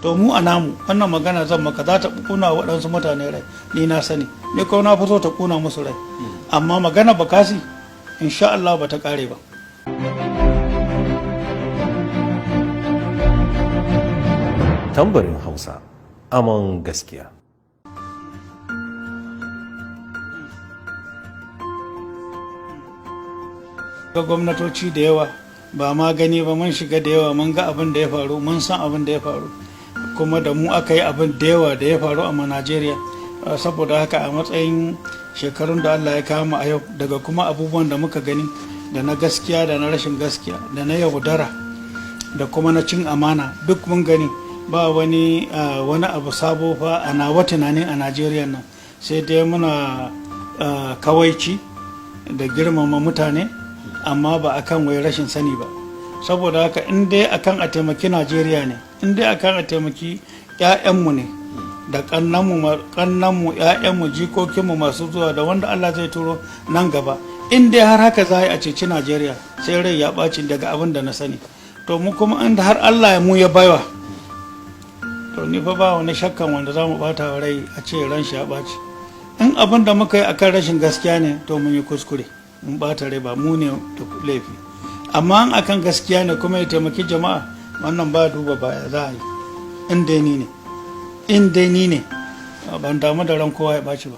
to mu a namu wannan magana zan maka za ta kuna waɗansu mutane rai, ni na sani, ni ko na fito ta kuna musu rai, amma magana bakasi insha Allah ba ta kare ba. Tambarin Hausa, aman gaskiya. Ga gwamnatoci da yawa ba ma gani ba, mun shiga da yawa, mun ga abin da ya faru, mun san abin da ya faru, kuma da mu aka yi abin da yawa da ya faru a Najeriya. Saboda haka a matsayin shekarun da Allah ya kama a yau, daga kuma abubuwan da muka gani da na gaskiya da na rashin gaskiya da na yaudara da kuma na cin amana duk mun gani, ba wani abu sabo fa a nawa tunanin a Najeriya nan, sai dai muna kawaici da girmama mutane, amma ba akan wai rashin sani ba. Saboda haka in dai akan a taimaki Najeriya ne, in dai akan a taimaki 'ya'yanmu ne da kannanmu 'ya'yanmu jikokinmu masu zuwa da wanda Allah zai turo nan gaba, in dai har haka za a ceci Najeriya, sai rai ya ɓaci daga abin da na sani. To mu kuma inda har Allah mu ya baiwa, to ni fa ba wani shakkan wanda za mu ɓata wa rai a ce ran shi ya ɓaci. In abin da muka yi akan rashin gaskiya ne, to mun yi kuskure, mun ɓata rai, ba mu ne da laifi. Amma in akan gaskiya ne kuma ya taimaki jama'a, wannan ba duba baya za a yi. In dai ni ne ban damu da ran kowa ya ɓaci ba.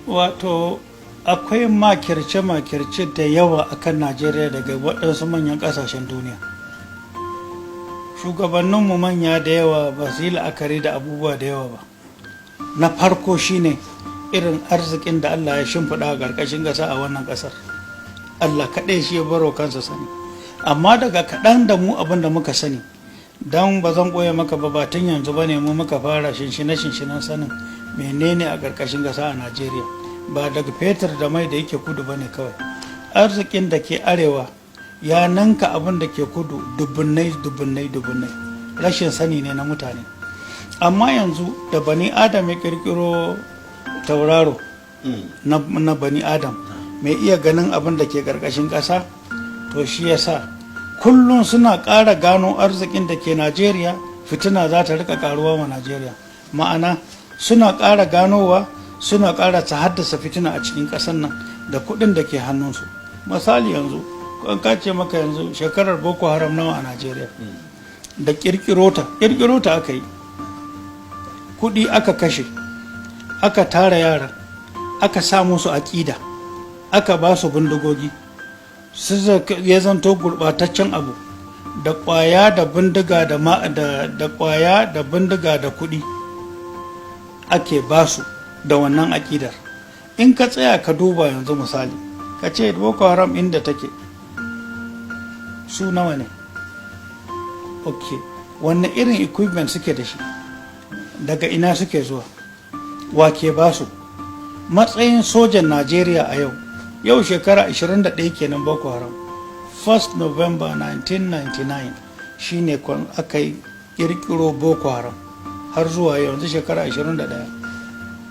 Wato akwai makirce-makirce da yawa akan Najeriya daga waɗansu manyan ƙasashen duniya. Shugabanninmu manya da yawa ba su yi la'akari da abubuwa da yawa ba. Na farko shine irin arzikin da Allah ya shimfiɗa a ƙarƙashin ƙasa a wannan ƙasar. Allah kaɗai shi ya baro kansa sani. Amma daga kaɗan da mu abin da muka sani, don ba zan ɓoye maka ba tun yanzu ba ne mu muka fara shinshine-shinshinan sanin menene a ƙarƙashin ƙasa a Najeriya. Ba daga fetur da mai da yake kudu ba ne kawai. Arzikin da ke arewa ya nanka abin da ke kudu dubunnai. Rashin sani ne na mutane. Amma yanzu da bani adam ya kirkiro tauraro na bani adam mai iya ganin abin da ke ƙarƙashin ƙasa, to shi yasa kullum suna ƙara gano arzikin da ke Najeriya, fitina za ta rika ƙaruwa wa Najeriya. Ma'ana suna ƙara ganowa, suna ƙara ta haddasa fitina a cikin ƙasar nan da kuɗin da ke hannunsu. Misali yanzu an kace maka yanzu shekarar Boko Haram nawa a Najeriya, da ƙirƙiro ta aka yi, kuɗi aka kashe, aka tara yaran, aka sa musu aƙida, aka ba su bindigogi, ya zanto gurɓataccen abu, da ƙwaya da bindiga da ƙwaya da bindiga da kuɗi ake ba su da wannan aƙidar. In ka tsaya ka duba yanzu misali, ka ce Boko Haram inda take su nawa ne? Ok, wanne irin equipment suke da shi, daga ina suke zuwa, wake ba su? Matsayin sojan Najeriya a yau shekara 21 kenan Boko Haram. 1st November 1999 shine aka yi kirkiro Boko Haram, har zuwa yanzu shekara 21.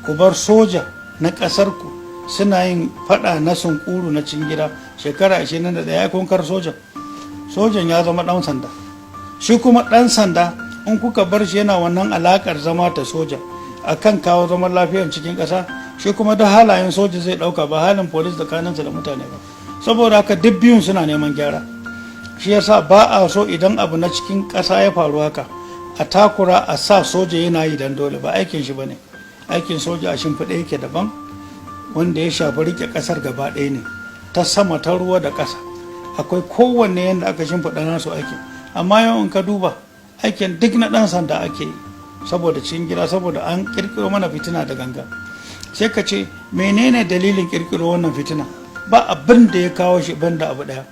Ku bar soja na ƙasarku suna yin fada na sunkuru na cin gida shekara 21, ya kunkar sojan ya zama ɗan sanda. Shi kuma ɗan sanda in kuka bar shi yana wannan alakar zama ta soja akan kawo zaman lafiyar cikin ƙasa, shi kuma da halayen soja zai ɗauka, ba halin polis da kanansa da mutane ba. Saboda haka duk biyun suna neman gyara. Shi yasa ba a so idan abu na cikin ƙasa ya faru haka a takura a sa soja yana yi dan dole, ba aikin shi bane. Aikin soja a shimfiɗe yake daban, wanda ya shafi rike ƙasar gaba ɗaya ne, ta sama, ta ruwa da ƙasa. Akwai kowanne yadda aka shimfiɗa nasu aikin. Amma yau in ka duba aikin duk na ɗan sanda ake yi, saboda cikin gida, saboda an ƙirƙiro mana fitina da ganga. Sai ka ce menene dalilin ƙirƙiro wannan fitina? Ba abin da ya kawo shi banda abu ɗaya,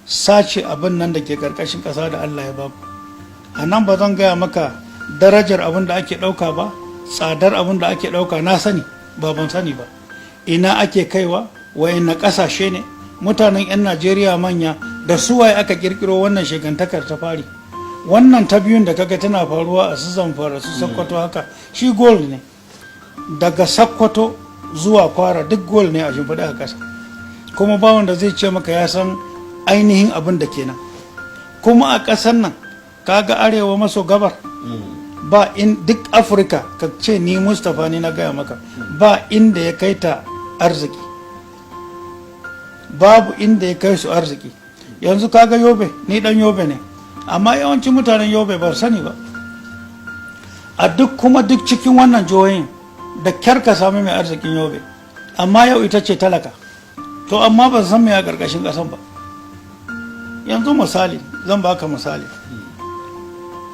sace abin nan da ke ƙarƙashin ƙasa da Allah ya bamu. A nan ba zan gaya maka darajar abin da ake ɗauka ba, tsadar abin da ake ɗauka na sani, ba ban sani ba. Ina ake kaiwa, wayanne ƙasashe ne, mutanen 'yan Najeriya manya da suwaye aka ƙirƙiro wannan shegantakar ta fari. wannan ta biyun da kaga tana faruwa a su Zamfara su Sokoto haka shi gold ne, daga Sokoto zuwa Kwara duk gold ne a shimfiɗa a ƙasa, kuma ba wanda zai ce maka ya san ainihin abin da kenan. Kuma a ƙasar nan kaga arewa maso gabar ba in duk Afirka ka ce ni Mustapha ne na gaya maka ba inda ya kai ta arziki, babu inda ya kai su arziki. Yanzu kaga Yobe, ni dan Yobe ne, amma yawancin mutanen Yobe ba sani ba. A duk cikin wannan jihohin da kyar ka sami mai arzikin Yobe, amma yau ita ce talaka, to amma ba san mai a ƙarƙashin ƙasan ba. Yanzu misali zan baka misali,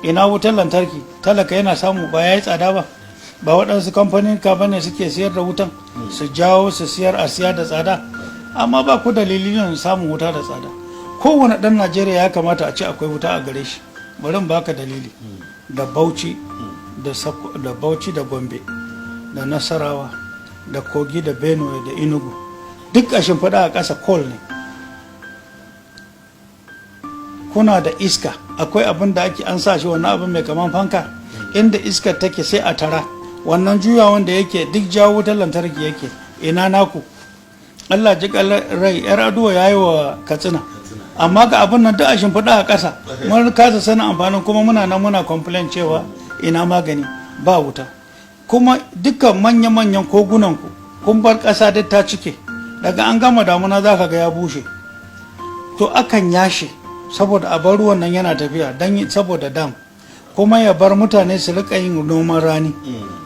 ina wutar lantarki talaka yana samu ba ya yi tsada ba, ba waɗansu kamfanin ka bane suke siyar da wutan su jawo su siyar a siya da tsada, amma ba ku dalilin samun wuta da tsada. Kowane ɗan Najeriya ya kamata a ce akwai wuta a gare shi. Bari baka dalili, da Bauchi da Bauchi da Gombe da Nasarawa da Kogi da Benue da Enugu duk a shimfiɗa a ƙasa coal ne. Kuna da iska, akwai abin da ake an sa shi wannan abin mai kaman fanka, inda iskar take sai a tara, wannan juyawan da yake duk jawo wutar lantarki yake. Ina naku? Allah ji rai yar aduwa ya yi wa Katsina, amma ga abin nan duk a shimfiɗa a ƙasa, mun kasa sanin amfanin, kuma muna nan muna complain cewa ina magani ba wuta. Kuma dukkan manya-manyan kogunan ku kun bar ƙasa duk ta cike, daga an gama damuna za ka ga ya bushe, to akan yashe saboda a bar ruwan nan yana tafiya don saboda dam, kuma ya bar mutane su rika yin noman rani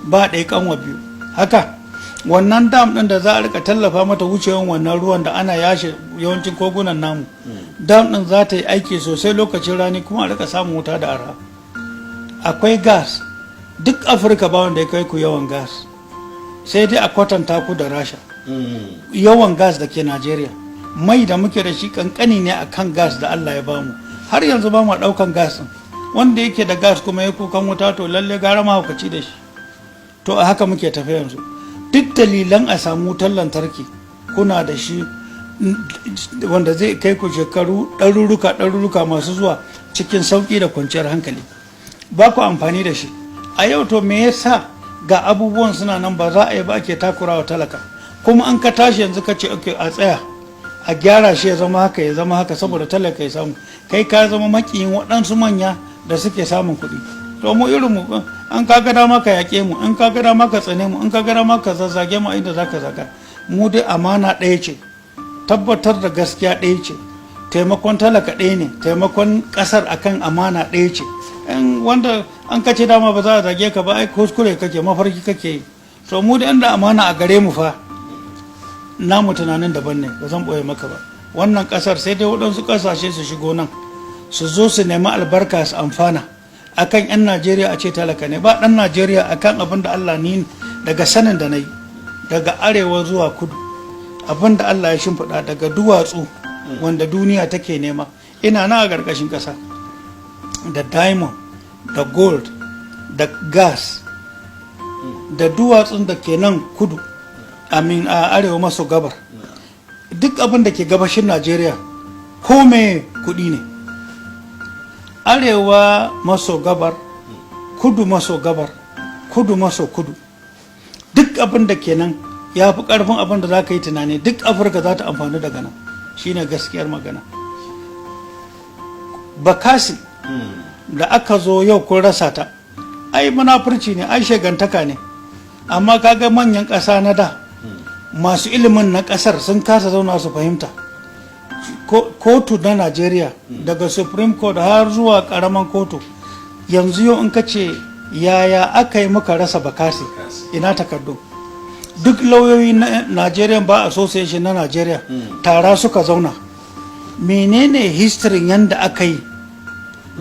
ba ɗaya kanwa biyu. Haka wannan dam ɗin da za a rika tallafa mata wucewan wannan ruwan da ana yashe yawancin kogunan namu, dam ɗin za ta yi aiki sosai lokacin rani, kuma a rika samun wuta da arha. Akwai gas, duk Afirka ba wanda ya kai ku yawan gas, sai dai a kwatanta ku da Rasha. Yawan gas da ke Najeriya, mai da muke da shi kankani ne akan gas da Allah ya bamu. Har yanzu ba mu daukan gas din, wanda yake da gas kuma ya kukan wuta to lalle gara mahaukaci da shi. To a haka muke tafe yanzu. Duk dalilan a samu wutar lantarki kuna da shi, wanda zai kai ku shekaru ɗaruruka masu zuwa cikin sauƙi da kwanciyar hankali, ba ku amfani da shi. A yau to me yasa ga abubuwan suna nan ba za a yi ba ake takurawa talaka, kuma an ka tashi yanzu ka ce a tsaya a gyara shi ya zama haka saboda talaka ya samu, kai ka zama makiyin waɗansu manya da suke samun kuɗi. To mu irin mu, an ka ga dama ka yaƙe mu, in ka ga dama ka tsane mu, in ka ga dama ka zazzage mu inda zaka zaga. Mu dai amana ɗaya ce, tabbatar da gaskiya ɗaya ce, taimakon talaka ɗaya ne, taimakon ƙasar akan amana ɗaya ce. Wanda an kace dama ba za a zage ka ba, ai kuskure kake, mafarki kake yi. To mu da inda amana a gare mu fa, namu tunanin daban ne, ba zan ɓoye maka ba. Wannan ƙasar sai dai waɗansu ƙasashe su shigo nan su zo su nemi albarka su amfana, akan 'yan Najeriya a ce talaka ne. Ba ɗan Najeriya akan abin da Allah ni daga sanin da na yi, daga arewa zuwa kudu, abin da Allah ya shimfiɗa daga duwatsu wanda duniya take nema, ina na a ƙarƙashin ƙasa, da diamond da gold da gas da duwatsun da ke nan kudu, a arewa maso gabar, duk abin da ke gabashin Najeriya ko me kuɗi ne. Arewa maso gabar, kudu maso gabar, kudu maso kudu, duk abin da ke nan ya fi ƙarfin abin da za ka yi tunani. Duk Afirka za ta amfani daga nan, shine gaskiyar magana. Bakasi da aka zo yau kun rasa ta, ai munafurci ne, ai shegantaka ne. Amma kaga manyan ƙasa na da, masu ilimin na ƙasar sun kasa zauna su fahimta. Kotu na Najeriya daga Supreme Court har zuwa ƙaramin kotu, yanzu yau in ka ce yaya aka yi muka rasa Bakasi, ina takardu. Duk lauyoyi na Nigerian Bar Association na Najeriya tara suka zauna, menene history yanda aka yi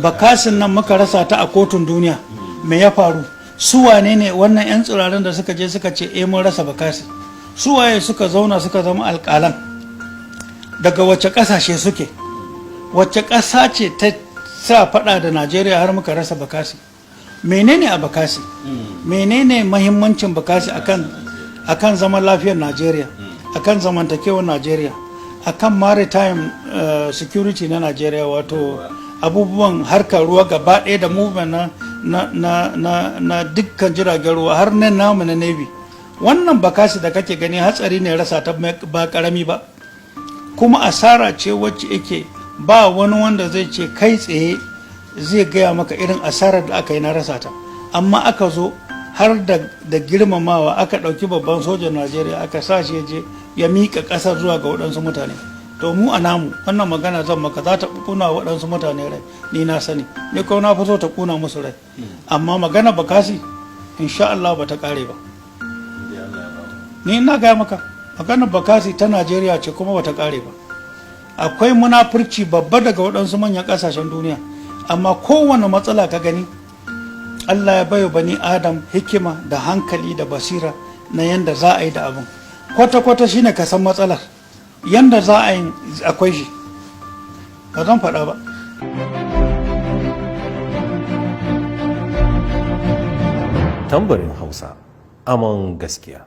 Bakasin nan muka rasa ta a kotun duniya, me ya faru, su wane ne wannan 'yan tsirarin da suka je suka ce mun rasa Bakasi, su waye suka zauna suka zama alƙalan, daga wacce ƙasashe suke, wacce ƙasa ce ta sa faɗa da Najeriya har muka rasa Bakasi. Menene a Bakasi, menene mahimmancin Bakasi akan zaman lafiyar Najeriya, akan zamantakewar Najeriya, akan maritime security na Najeriya, wato abubuwan harkar ruwa gaba ɗaya da movement na dukkan jiragen ruwa har nan namu na navy. Wannan bakasi da kake gani hatsari ne rasa ta ba karami ba, kuma asara ce wacce yake ba wani wanda zai ce kai tsaye zai gaya maka irin asarar da aka yi na rasa ta. Amma aka zo har da girmamawa aka ɗauki babban sojan Najeriya aka sa shi je ya miƙa ƙasar zuwa ga waɗansu mutane. To mu a namu wannan magana zan maka za ta kuna waɗansu mutane rai, ni na sani, ni kuma na fi so ta kuna musu rai. Amma magana bakasi insha Allah ba ta ƙare ba. Ni na gaya maka magana bakasi ta Najeriya ce kuma ba ta ƙare ba. Akwai munafurci babba daga waɗansu manyan ƙasashen duniya, amma kowane matsala ka gani Allah ya bayo bani Adam hikima da hankali da basira na yanda za a yi da abin. Kwata-kwata shine ka san matsalar, yanda za a yi akwai shi, ba zan faɗa ba. Tambarin Hausa, aman gaskiya.